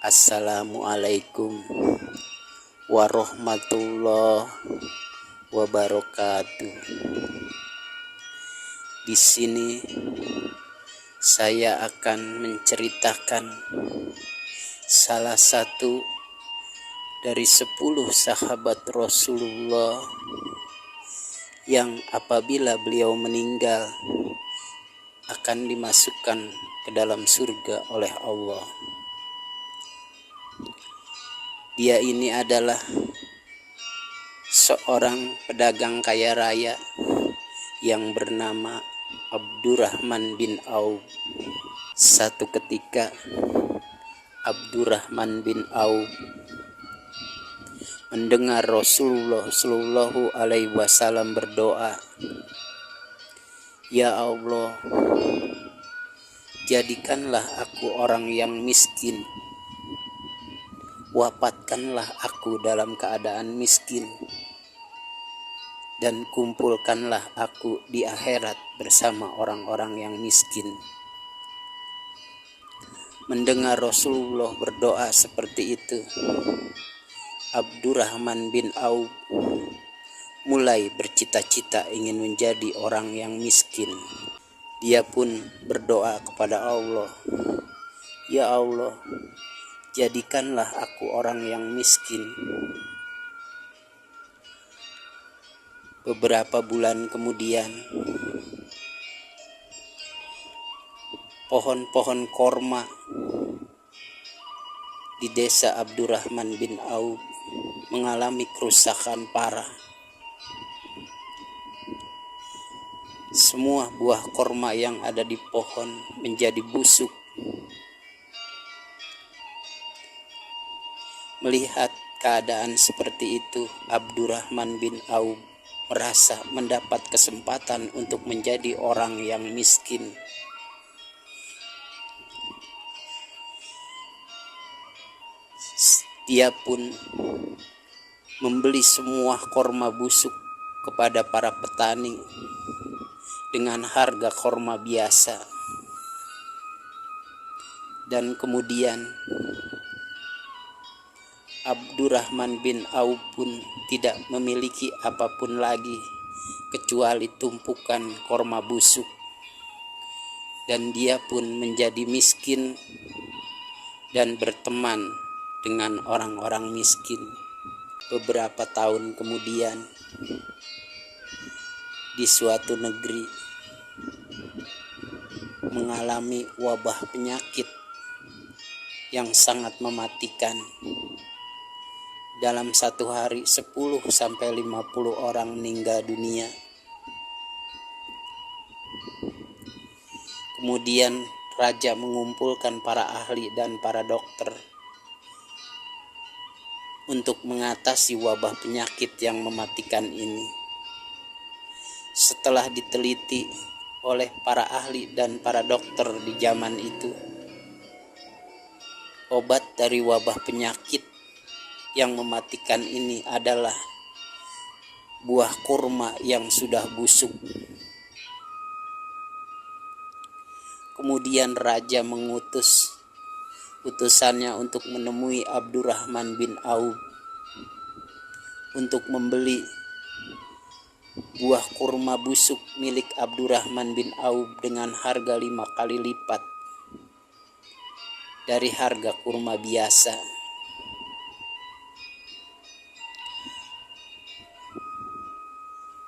Assalamualaikum warahmatullahi wabarakatuh. Di sini saya akan menceritakan salah satu dari 10 sahabat Rasulullah yang apabila beliau meninggal akan dimasukkan ke dalam surga oleh Allah. Dia ini adalah seorang pedagang kaya raya yang bernama Abdurrahman bin Auf. Satu ketika Abdurrahman bin Auf mendengar Rasulullah Shallallahu Alaihi Wasallam berdoa, "Ya Allah, jadikanlah aku orang yang miskin. Wafatkanlah aku dalam keadaan miskin, dan kumpulkanlah aku di akhirat bersama orang-orang yang miskin." Mendengar Rasulullah berdoa seperti itu, Abdurrahman bin Auf mulai bercita-cita ingin menjadi orang yang miskin. Dia pun berdoa kepada Allah, "Ya Allah, jadikanlah aku orang yang miskin." Beberapa bulan kemudian, pohon-pohon korma di desa Abdurrahman bin Auf mengalami kerusakan parah. Semua buah korma yang ada di pohon menjadi busuk. Melihat keadaan seperti itu, Abdurrahman bin Auf merasa mendapat kesempatan untuk menjadi orang yang miskin. Dia pun membeli semua korma busuk kepada para petani dengan harga korma biasa. Dan kemudian Abdurrahman bin Auf pun tidak memiliki apapun lagi kecuali tumpukan korma busuk, dan dia pun menjadi miskin dan berteman dengan orang-orang miskin. Beberapa tahun kemudian, di suatu negeri mengalami wabah penyakit yang sangat mematikan. Dalam satu hari 10-50 orang meninggal dunia. Kemudian raja mengumpulkan para ahli dan para dokter untuk mengatasi wabah penyakit yang mematikan ini. Setelah diteliti oleh para ahli dan para dokter di zaman itu, obat dari wabah penyakit yang mematikan ini adalah buah kurma yang sudah busuk. Kemudian raja mengutus utusannya untuk menemui Abdurrahman bin Auf untuk membeli buah kurma busuk milik Abdurrahman bin Auf dengan harga 5 kali lipat dari harga kurma biasa.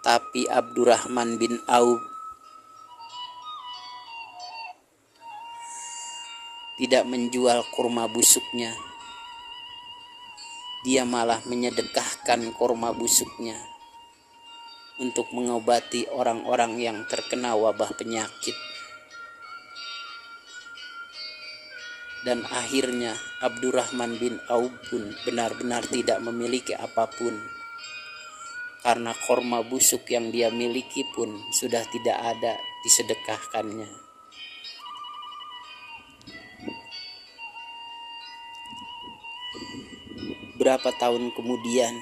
Tapi Abdurrahman bin Auf tidak menjual kurma busuknya. Dia malah menyedekahkan kurma busuknya untuk mengobati orang-orang yang terkena wabah penyakit. Dan akhirnya Abdurrahman bin Auf pun benar-benar tidak memiliki apapun, karena korma busuk yang dia miliki pun sudah tidak ada disedekahkannya. Berapa tahun kemudian,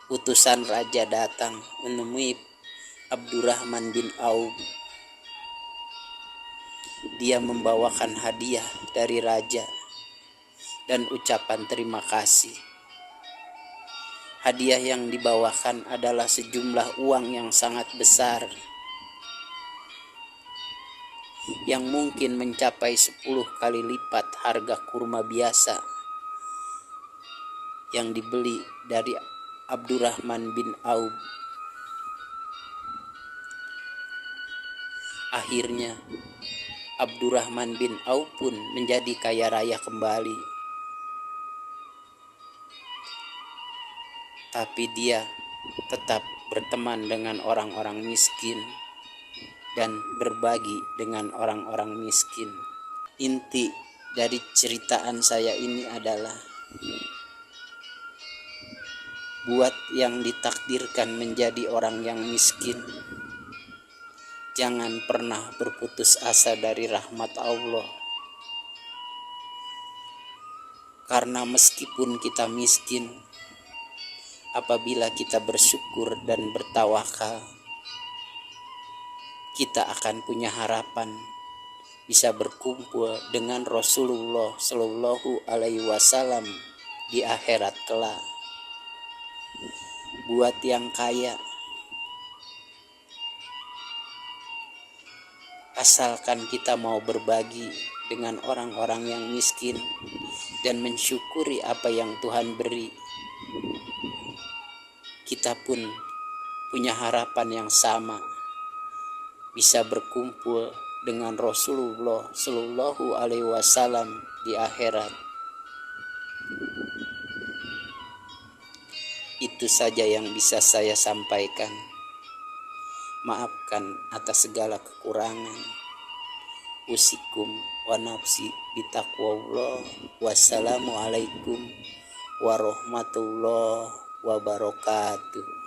utusan raja datang menemui Abdurrahman bin Auf dia membawakan hadiah dari raja dan ucapan terima kasih. Hadiah yang dibawakan adalah sejumlah uang yang sangat besar, yang mungkin mencapai 10 kali lipat harga kurma biasa yang dibeli dari Abdurrahman bin Auf. Akhirnya Abdurrahman bin Auf pun menjadi kaya raya kembali. Tapi dia tetap berteman dengan orang-orang miskin dan berbagi dengan orang-orang miskin. Inti dari ceritaan saya ini adalah buat yang ditakdirkan menjadi orang yang miskin, jangan pernah berputus asa dari rahmat Allah. Karena meskipun kita miskin, apabila kita bersyukur dan bertawakal, kita akan punya harapan bisa berkumpul dengan Rasulullah Shallallahu Alaihi Wasallam di akhirat kelak. Buat yang kaya, asalkan kita mau berbagi dengan orang-orang yang miskin dan mensyukuri apa yang Tuhan beri, kita pun punya harapan yang sama, bisa berkumpul dengan Rasulullah Shallallahu Alaihi Wasallam di akhirat. Itu saja yang bisa saya sampaikan. Maafkan atas segala kekurangan. Usikum wa nafsi bitaqwallah. Wassalamualaikum warahmatullahi wabarakatuh.